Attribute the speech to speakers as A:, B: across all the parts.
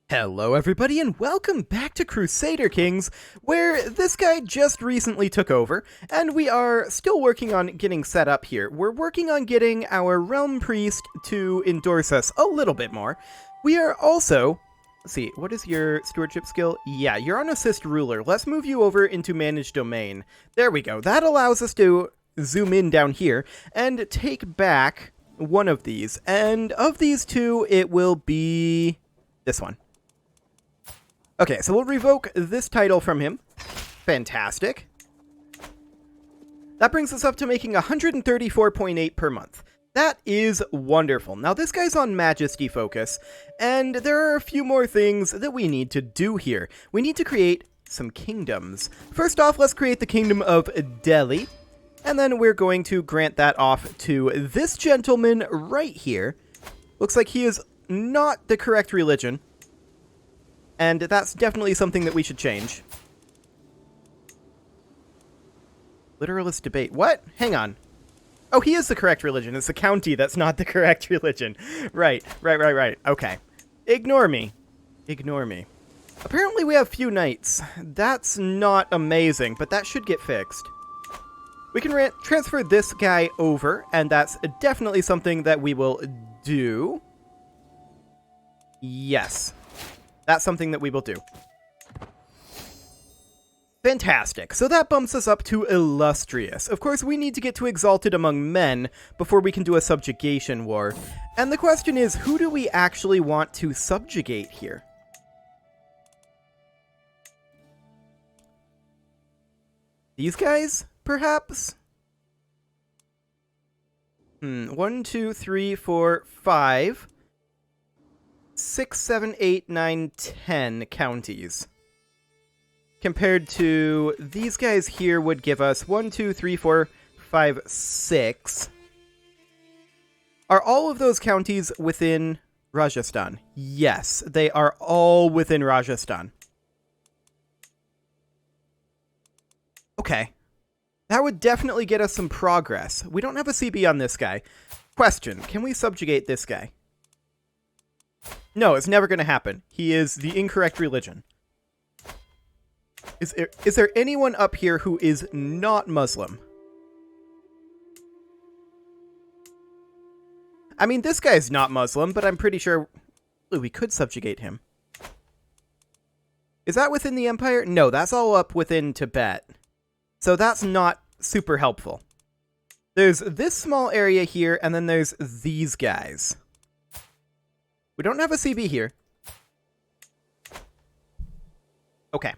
A: Hello everybody and welcome back to Crusader Kings, where this guy just recently took over, and we are still working on getting set up here. We're working on getting our Realm Priest to endorse us a little bit more. We are also... Let's see, what is your stewardship skill? Yeah, you're on Assist Ruler. Let's move you over into Manage Domain. There we go. That allows us to zoom in down here and take back one of these. And of these two, it will be this one. Okay, so we'll revoke this title from him. Fantastic. That brings us up to making 134.8 per month. That is wonderful. Now, this guy's on Majesty focus, and there are a few more things that we need to do here. We need to create some kingdoms. First off, let's create the Kingdom of Delhi, and then we're going to grant that off to this gentleman right here. Looks like he is not the correct religion. And that's definitely something that we should change. Literalist debate. What? Hang on. Oh, he is the correct religion. It's the county that's not the correct religion. Right. Okay. Ignore me. Ignore me. Apparently we have few knights. That's not amazing, but that should get fixed. We can transfer this guy over, and that's definitely something that we will do. Yes. That's something that we will do. Fantastic. So that bumps us up to Illustrious. Of course, we need to get to Exalted Among Men before we can do a subjugation war. And the question is, who do we actually want to subjugate here? These guys, perhaps? 1, 2, 3, 4, 5... 6, 7, 8, 9, 10 counties. Compared to these guys here would give us 1, 2, 3, 4, 5, 6. Are all of those counties within Rajasthan? Yes, they are all within Rajasthan. Okay. That would definitely get us some progress. We don't have a CB on this guy. Question, can we subjugate this guy? No, it's never going to happen. He is the incorrect religion. Is there anyone up here who is not Muslim? I mean, this guy's not Muslim, but I'm pretty sure we could subjugate him. Is that within the empire? No, that's all up within Tibet. So that's not super helpful. There's this small area here, and then there's these guys. We don't have a CB here. Okay.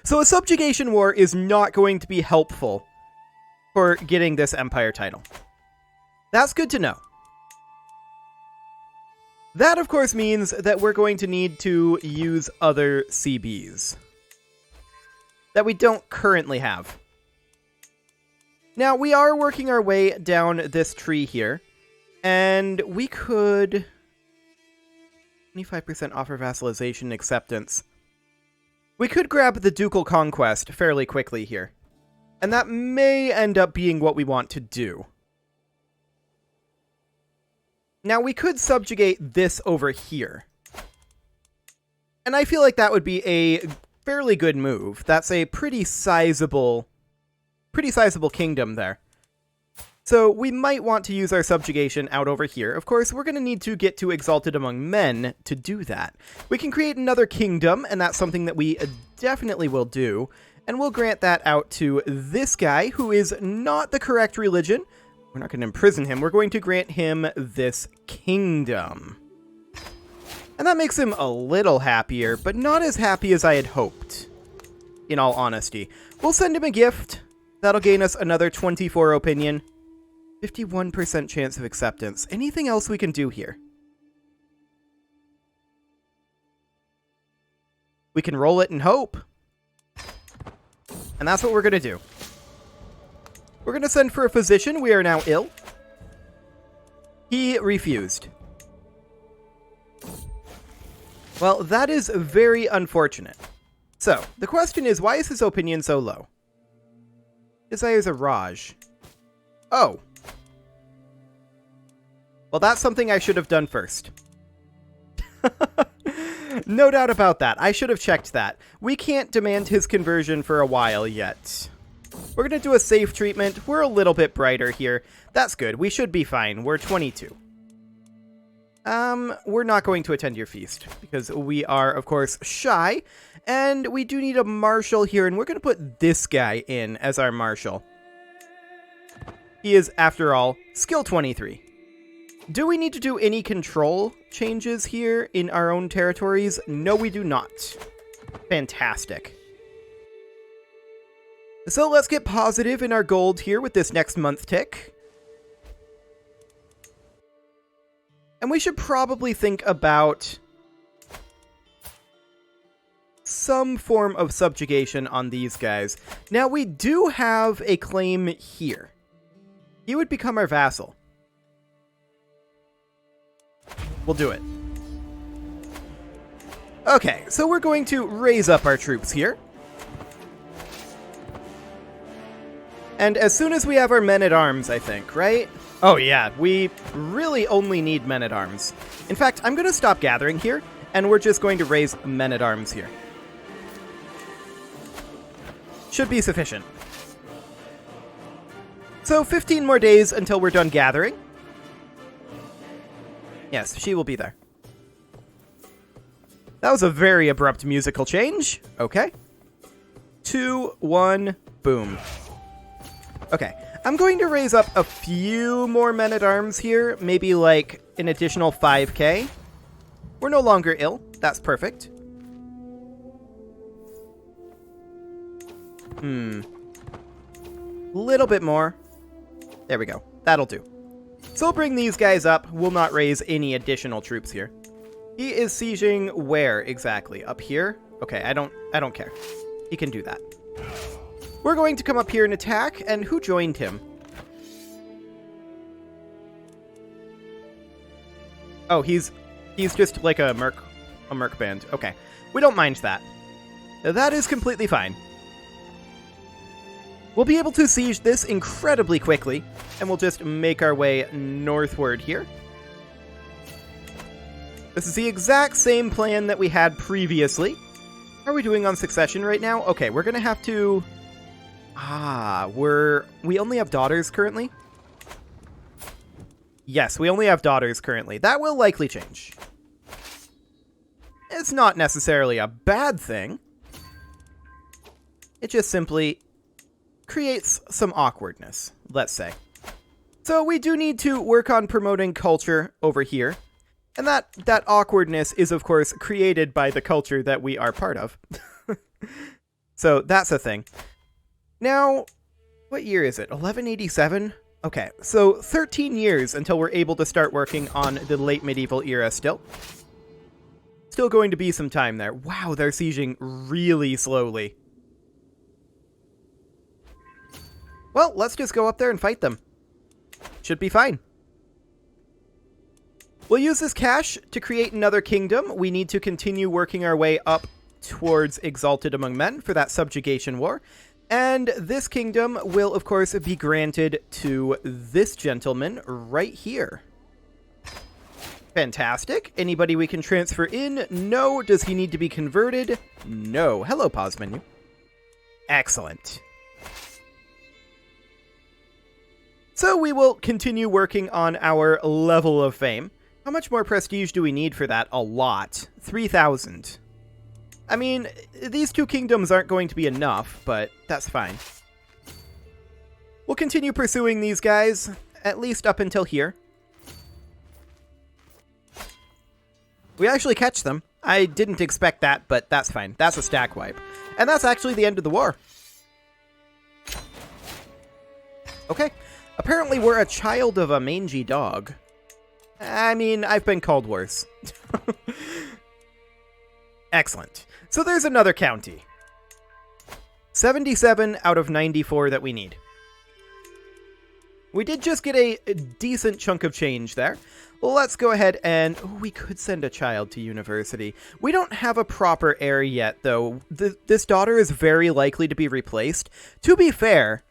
A: So a subjugation war is not going to be helpful for getting this empire title. That's good to know. That, of course, means that we're going to need to use other CBs that we don't currently have. Now, we are working our way down this tree here. And we could... 25% offer vassalization acceptance. We could grab the Ducal Conquest fairly quickly here. And that may end up being what we want to do. Now, we could subjugate this over here. And I feel like that would be a fairly good move. That's a pretty sizable kingdom there. So we might want to use our subjugation out over here. Of course, we're going to need to get to Exalted Among Men to do that. We can create another kingdom, and that's something that we definitely will do. And we'll grant that out to this guy, who is not the correct religion. We're not going to imprison him. We're going to grant him this kingdom. And that makes him a little happier, but not as happy as I had hoped, in all honesty. We'll send him a gift. That'll gain us another 24 opinion. 51% chance of acceptance. Anything else we can do here? We can roll it and hope. And that's what we're going to do. We're going to send for a physician. We are now ill. He refused. Well, that is very unfortunate. So, the question is, why is his opinion so low? Desires a Raj. Oh. Well, that's something I should have done first. No doubt about that. I should have checked that. We can't demand his conversion for a while yet. We're going to do a safe treatment. We're a little bit brighter here. That's good. We should be fine. We're 22. We're not going to attend your feast because we are, of course, shy. And we do need a marshal here, and we're going to put this guy in as our marshal. He is, after all, skill 23. Do we need to do any control changes here in our own territories? No, we do not. Fantastic. So let's get positive in our gold here with this next month tick. And we should probably think about some form of subjugation on these guys. Now, we do have a claim here. He would become our vassal. We'll do it. Okay, so we're going to raise up our troops here. And as soon as we have our men-at-arms, I think, right? Oh yeah, we really only need men-at-arms. In fact, I'm going to stop gathering here, and we're just going to raise men-at-arms here. Should be sufficient. So 15 more days until we're done gathering. Yes, she will be there. That was a very abrupt musical change. Okay. 2, 1, boom. Okay. I'm going to raise up a few more men-at-arms here. Maybe like an additional 5k. We're no longer ill. That's perfect. Little bit more. There we go. That'll do. So we'll bring these guys up. We'll not raise any additional troops here. He is sieging where exactly? Up here? Okay, I don't care. He can do that. We're going to come up here and attack, and who joined him? Oh, he's just like a merc band. Okay. We don't mind that. That is completely fine. We'll be able to siege this incredibly quickly, and we'll just make our way northward here. This is the exact same plan that we had previously. How are we doing on succession right now? Okay, we're gonna have to... we only have daughters currently? Yes, we only have daughters currently. That will likely change. It's not necessarily a bad thing. It just simply creates some awkwardness, let's say. So we do need to work on promoting culture over here. And that awkwardness is, of course, created by the culture that we are part of. So that's a thing. Now, what year is it? 1187? Okay, so 13 years until we're able to start working on the late medieval era still. Still going to be some time there. Wow, they're sieging really slowly. Well, let's just go up there and fight them. Should be fine. We'll use this cash to create another kingdom. We need to continue working our way up towards Exalted Among Men for that subjugation war. And this kingdom will, of course, be granted to this gentleman right here. Fantastic. Anybody we can transfer in? No. Does he need to be converted? No. Hello, pause menu. Excellent. So we will continue working on our level of fame. How much more prestige do we need for that? A lot. 3,000. I mean, these two kingdoms aren't going to be enough, but that's fine. We'll continue pursuing these guys, at least up until here. We actually catch them. I didn't expect that, but that's fine. That's a stack wipe. And that's actually the end of the war. Okay. Apparently we're a child of a mangy dog. I mean, I've been called worse. Excellent. So there's another county. 77 out of 94 that we need. We did just get a decent chunk of change there. Let's go ahead and... Oh, we could send a child to university. We don't have a proper heir yet, though. This daughter is very likely to be replaced. To be fair,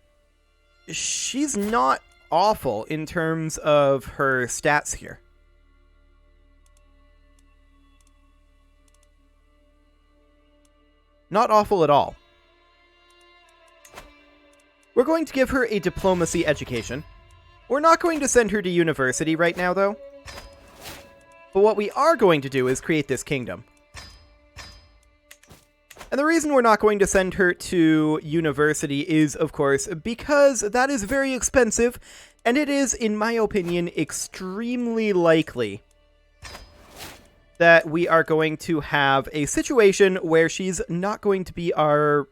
A: she's not awful in terms of her stats here. Not awful at all. We're going to give her a diplomacy education. We're not going to send her to university right now, though. But what we are going to do is create this kingdom. And the reason we're not going to send her to university is, of course, because that is very expensive, and it is, in my opinion, extremely likely that we are going to have a situation where she's not going to be our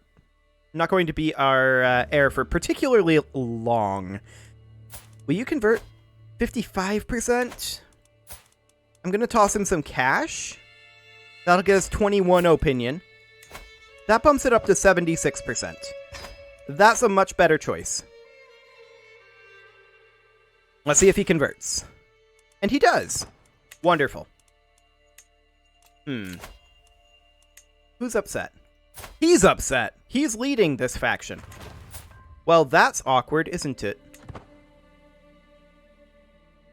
A: heir for particularly long. Will you convert 55%? I'm going to toss in some cash. That'll get us 21 opinion. That bumps it up to 76%. That's a much better choice. Let's see if he converts. And he does. Wonderful. Who's upset? He's upset. He's leading this faction. Well, that's awkward, isn't it?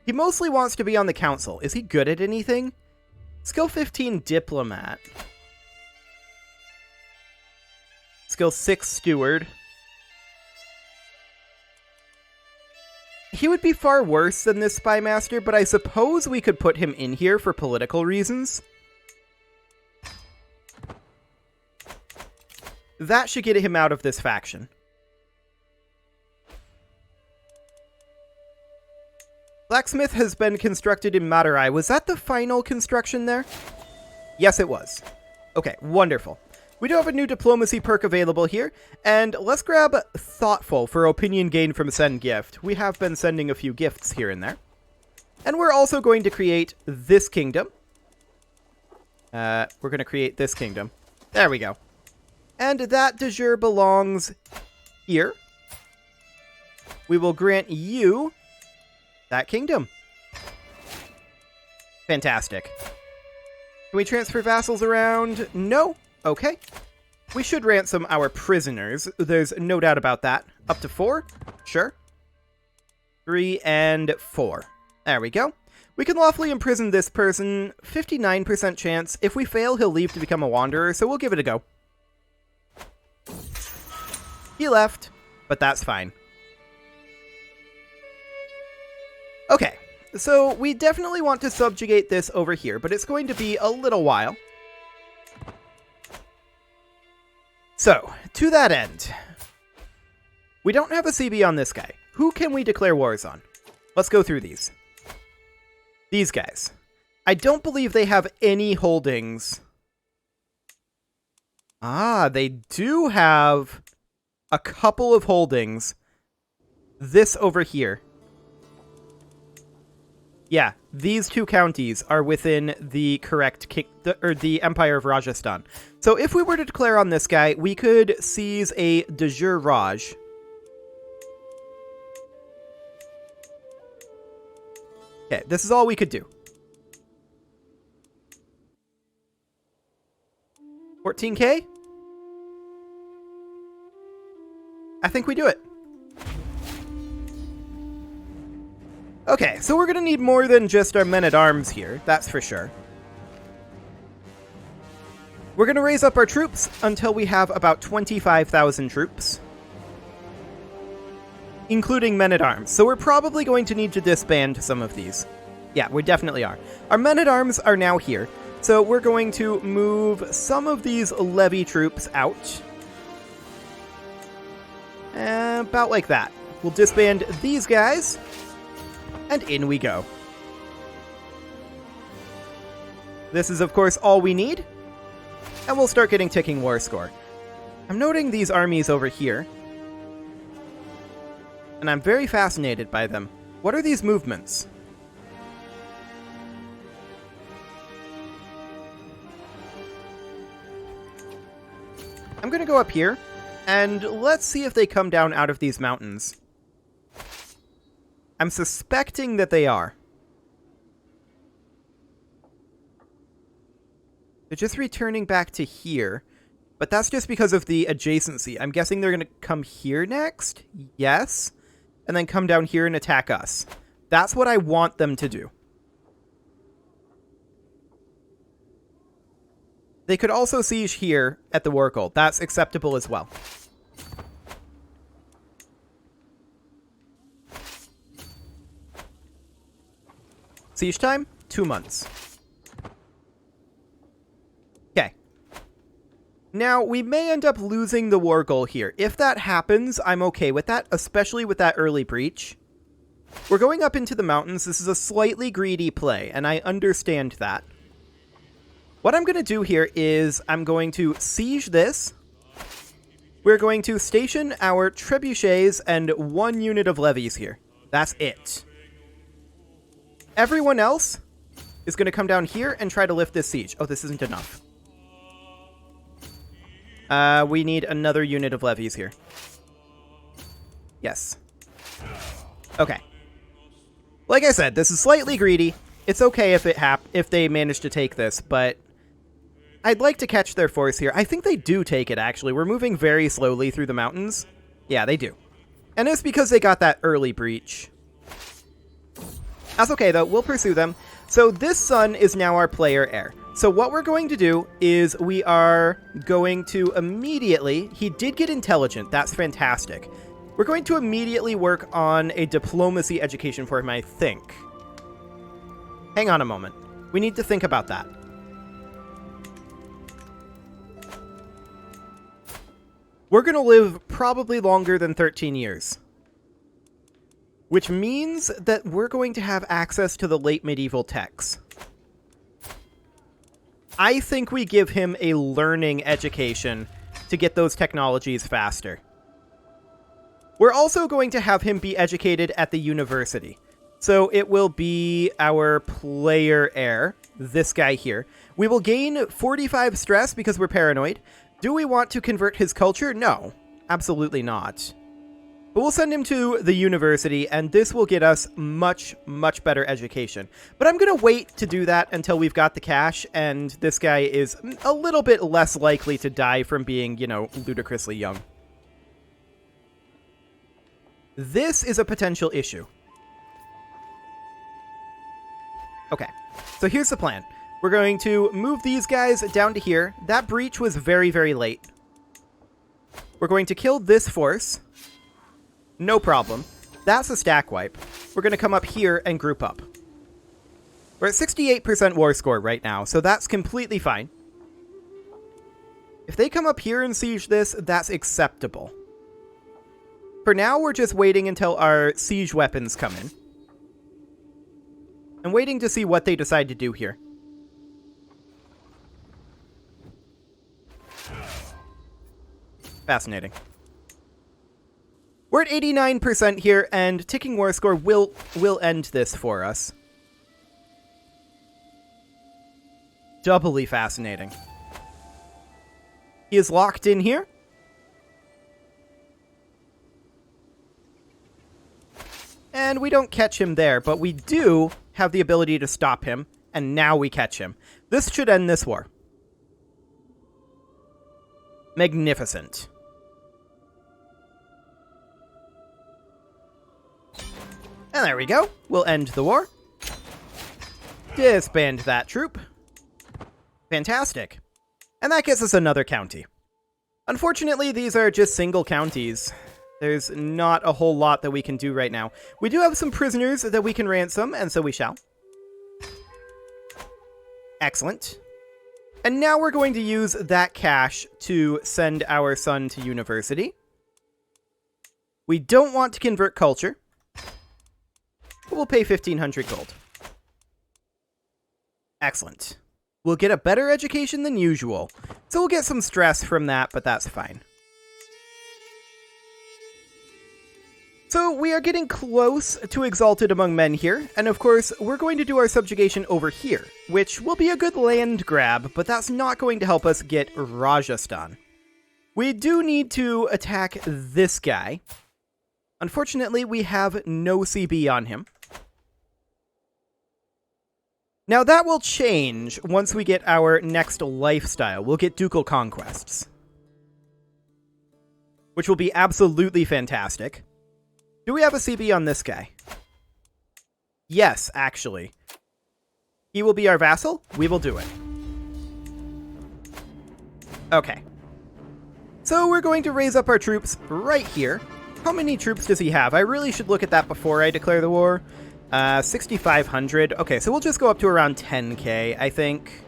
A: He mostly wants to be on the council. Is he good at anything? Skill 15, diplomat. Skill 6, steward. He would be far worse than this spy master, but I suppose we could put him in here for political reasons. That should get him out of this faction. Blacksmith has been constructed in Madurai. Was that the final construction there? Yes, it was. Okay, wonderful. We do have a new diplomacy perk available here, and let's grab Thoughtful for opinion gain from Send Gift. We have been sending a few gifts here and there. And we're also going to create this kingdom. We're going to create this kingdom. There we go. And that de jure belongs here. We will grant you that kingdom. Fantastic. Can we transfer vassals around? No. Okay. We should ransom our prisoners. There's no doubt about that. Up to 4? Sure. 3 and 4. There we go. We can lawfully imprison this person. 59% chance. If we fail, he'll leave to become a wanderer, so we'll give it a go. He left, but that's fine. Okay, so we definitely want to subjugate this over here, but it's going to be a little while. So, to that end, we don't have a CB on this guy. Who can we declare wars on? Let's go through these. These guys. I don't believe they have any holdings. Ah, they do have a couple of holdings. This over here. Yeah, these two counties are within the correct the Empire of Rajasthan. So if we were to declare on this guy, we could seize a de jure Raj. Okay, this is all we could do. 14k? I think we do it. Okay, so we're going to need more than just our men-at-arms here, that's for sure. We're going to raise up our troops until we have about 25,000 troops, including men-at-arms. So we're probably going to need to disband some of these. Yeah, we definitely are. Our men-at-arms are now here, so we're going to move some of these levy troops out. About like that. We'll disband these guys. And in we go. This is, of course, all we need. And we'll start getting ticking war score. I'm noting these armies over here. And I'm very fascinated by them. What are these movements? I'm going to go up here. And let's see if they come down out of these mountains. I'm suspecting that they are. They're just returning back to here. But that's just because of the adjacency. I'm guessing they're going to come here next. Yes. And then come down here and attack us. That's what I want them to do. They could also siege here at the war goal. That's acceptable as well. Siege time, 2 months. Okay. Now, we may end up losing the war goal here. If that happens, I'm okay with that, especially with that early breach. We're going up into the mountains. This is a slightly greedy play, and I understand that. What I'm going to do here is I'm going to siege this. We're going to station our trebuchets and 1 unit of levies here. That's it. Everyone else is going to come down here and try to lift this siege. Oh, this isn't enough. We need another unit of levies here. Yes. Okay. Like I said, this is slightly greedy. It's okay if they manage to take this, but I'd like to catch their force here. I think they do take it, actually. We're moving very slowly through the mountains. Yeah, they do. And it's because they got that early breach. That's okay, though. We'll pursue them. So this son is now our player heir. So what we're going to do is we are going to immediately... He did get intelligent. That's fantastic. We're going to immediately work on a diplomacy education for him, I think. Hang on a moment. We need to think about that. We're going to live probably longer than 13 years. Which means that we're going to have access to the late medieval texts. I think we give him a learning education to get those technologies faster. We're also going to have him be educated at the university. So it will be our player heir, this guy here. We will gain 45 stress because we're paranoid. Do we want to convert his culture? No, absolutely not. But we'll send him to the university, and this will get us much, much better education. But I'm going to wait to do that until we've got the cash, and this guy is a little bit less likely to die from being, you know, ludicrously young. This is a potential issue. Okay, so here's the plan. We're going to move these guys down to here. That breach was very, very late. We're going to kill this force. No problem. That's a stack wipe. We're going to come up here and group up. We're at 68% war score right now, so that's completely fine. If they come up here and siege this, that's acceptable. For now, we're just waiting until our siege weapons come in. I'm waiting to see what they decide to do here. Fascinating. We're at 89% here, and ticking war score will end this for us. Doubly fascinating. He is locked in here. And we don't catch him there, but we do have the ability to stop him, and now we catch him. This should end this war. Magnificent. And there we go. We'll end the war. Disband that troop. Fantastic. And that gets us another county. Unfortunately, these are just single counties. There's not a whole lot that we can do right now. We do have some prisoners that we can ransom, and so we shall. Excellent. And now we're going to use that cash to send our son to university. We don't want to convert culture. But we'll pay 1,500 gold. Excellent. We'll get a better education than usual. So we'll get some stress from that, but that's fine. So we are getting close to Exalted Among Men here, and of course, we're going to do our subjugation over here, which will be a good land grab, but that's not going to help us get Rajasthan. We do need to attack this guy. Unfortunately, we have no CB on him. Now that will change once we get our next lifestyle. We'll get ducal conquests, which will be absolutely fantastic. Do we have a CB on this guy? Yes, actually. He will be our vassal. We will do it. Okay. So we're going to raise up our troops right here. How many troops does he have? I really should look at that before I declare the war. 6,500. Okay, so we'll just go up to around 10k, I think.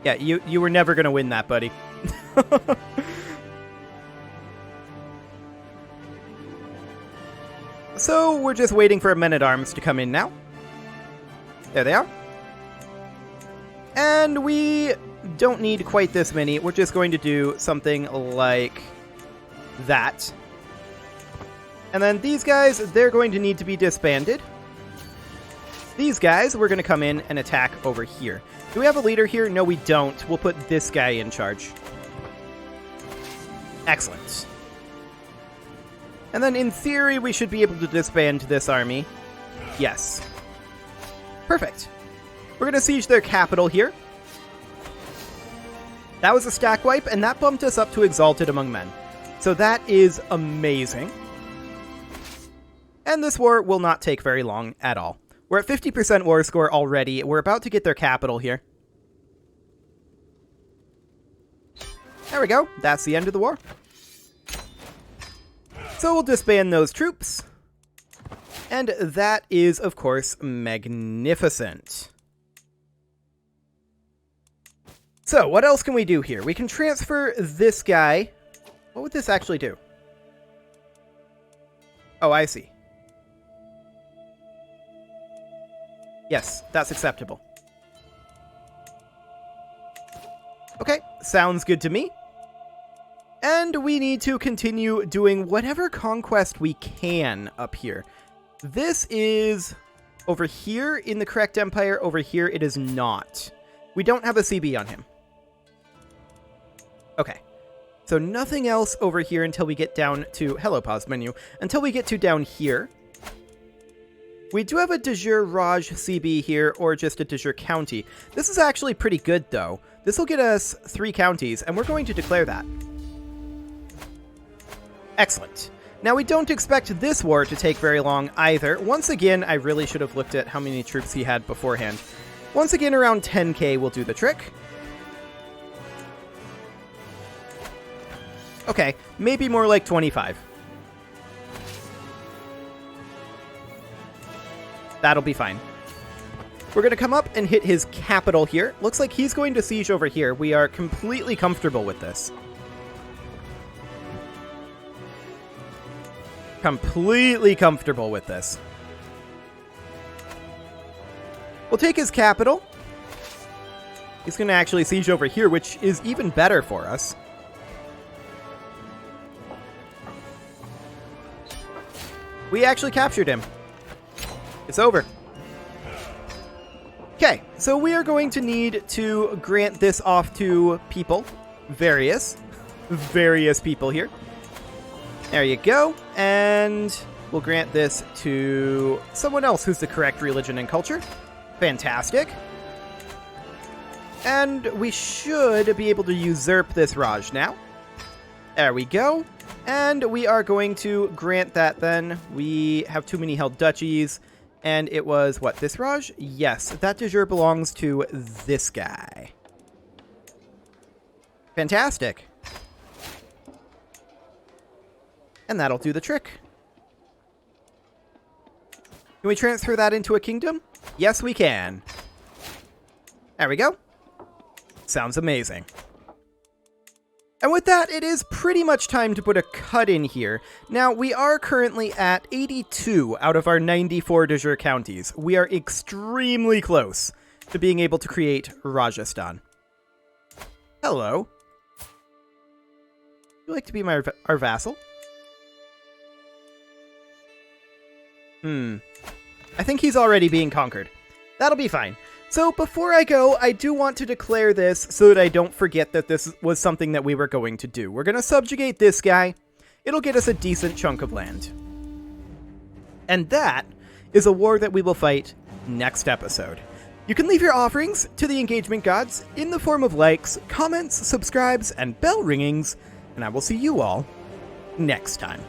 A: Yeah, you were never going to win that, buddy. So we're just waiting for men-at-arms to come in now. There they are. And we don't need quite this many. We're just going to do something like that. And then these guys, they're going to need to be disbanded. These guys, we're going to come in and attack over here. Do we have a leader here? No, we don't. We'll put this guy in charge. Excellent. And then in theory, we should be able to disband this army. Yes. Perfect. We're going to siege their capital here. That was a stack wipe, and that bumped us up to Exalted Among Men. So that is amazing. And this war will not take very long at all. We're at 50% war score already. We're about to get their capital here. There we go. That's the end of the war. So we'll disband those troops. And that is, of course, magnificent. So, what else can we do here? We can transfer this guy. What would this actually do? Oh, I see. Yes, that's acceptable. Okay, sounds good to me. And we need to continue doing whatever conquest we can up here. This is over here in the correct empire. Over here it is not. We don't have a CB on him. Okay. So nothing else over here until we get down to... Hello, pause menu. Until we get to down here. We do have a de jure Raj CB here, or just a de jure county. This is actually pretty good, though. This will get us 3 counties, and we're going to declare that. Excellent. Now, we don't expect this war to take very long either. Once again, I really should have looked at how many troops he had beforehand. Once again, around 10k will do the trick. Okay, maybe more like 25. That'll be fine. We're going to come up and hit his capital here. Looks like he's going to siege over here. We are completely comfortable with this. Completely comfortable with this. We'll take his capital. He's going to actually siege over here, which is even better for us. We actually captured him. It's over. Okay, so we are going to need to grant this off to people. Various people here. There you go. And we'll grant this to someone else who's the correct religion and culture. Fantastic. And we should be able to usurp this Raj now. There we go. And we are going to grant that then. We have too many held duchies. And it was, what, this Raj? Yes, that de jure belongs to this guy. Fantastic. And that'll do the trick. Can we transfer that into a kingdom? Yes, we can. There we go. Sounds amazing. And with that, it is pretty much time to put a cut in here. Now, we are currently at 82 out of our 94 de jure counties. We are extremely close to being able to create Rajasthan. Hello. Would you like to be our vassal? I think he's already being conquered. That'll be fine. So before I go, I do want to declare this so that I don't forget that this was something that we were going to do. We're going to subjugate this guy. It'll get us a decent chunk of land. And that is a war that we will fight next episode. You can leave your offerings to the engagement gods in the form of likes, comments, subscribes, and bell ringings, and I will see you all next time.